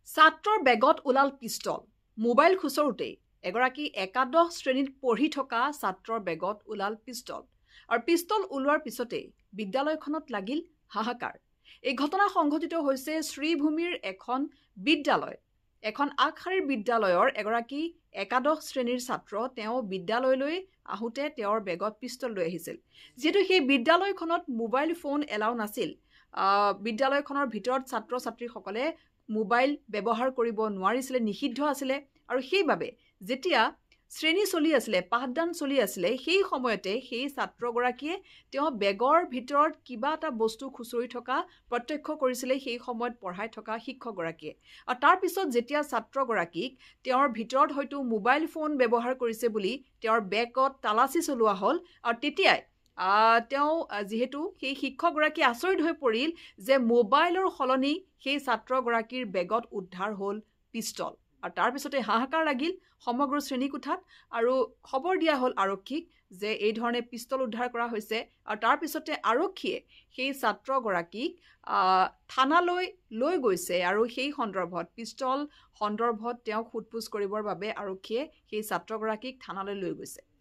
ছাত্ৰৰ বেগত ওলাল পিষ্টল মোবাইল খুচৰোতেই এগৰাকী একাদশ শ্ৰেণীত পঢ়ি থকা ছাত্ৰৰ বেগত ওলাল পিষ্টল আৰু পিষ্টল ওলোৱাৰ পিছতেই বিদ্যালয়খনত লাগিল হাহাকাৰ। এই ঘটনা সংঘটিত হৈছে শ্ৰীভূমিৰ এখন বিদ্যালয়, এখন আগশাৰীৰ বিদ্যালয়ৰ এগৰাকী একাদশ শ্ৰেণীৰ ছাত্ৰ। তেওঁ বিদ্যালয়লৈ আহোঁতে তেওঁৰ বেগত পিষ্টল লৈ আহিছিল। যিহেতু সেই বিদ্যালয়খনত মোবাইল ফোন এলাও নাছিল, বিদ্যালয়খনৰ ভিতৰত ছাত্ৰ ছাত্ৰীসকলে মোবাইল ব্যৱহাৰ কৰিব নোৱাৰিছিলে, নিষিদ্ধ আছিলে। আৰু সেইবাবে যেতিয়া শ্ৰেণী চলি আছিলে, পাঠদান চলি আছিলে, সেই সময়তে সেই ছাত্ৰগৰাকীয়ে তেওঁ বেগৰ ভিতৰত কিবা এটা বস্তু খুচৰি থকা প্ৰত্যক্ষ কৰিছিলে সেই সময়ত পঢ়াই থকা শিক্ষকগৰাকীয়ে। আৰু তাৰপিছত যেতিয়া ছাত্ৰগৰাকীক তেওঁৰ ভিতৰত হয়তো মোবাইল ফোন ব্যৱহাৰ কৰিছে বুলি তেওঁৰ বেগত তালাচী চলোৱা হ'ল, আৰু তেতিয়াই তেওঁ যিহেতু সেই শিক্ষকগৰাকী আচৰিত হৈ পৰিল যে মোবাইলৰ সলনি সেই ছাত্ৰগৰাকীৰ বেগত উদ্ধাৰ হ'ল পিষ্টল। আৰু তাৰপিছতে হাহাকাৰ লাগিল সমগ্ৰ শ্ৰেণীকোঠাত আৰু খবৰ দিয়া হ'ল আৰক্ষীক যে এই ধৰণে পিষ্টল উদ্ধাৰ কৰা হৈছে। আৰু তাৰপিছতে আৰক্ষীয়ে সেই ছাত্ৰগৰাকীক থানালৈ লৈ গৈছে আৰু সেই সন্দৰ্ভত পিষ্টল সন্দৰ্ভত তেওঁক সোধপোছ কৰিবৰ বাবে আৰক্ষীয়ে সেই ছাত্ৰগৰাকীক থানালৈ লৈ গৈছে।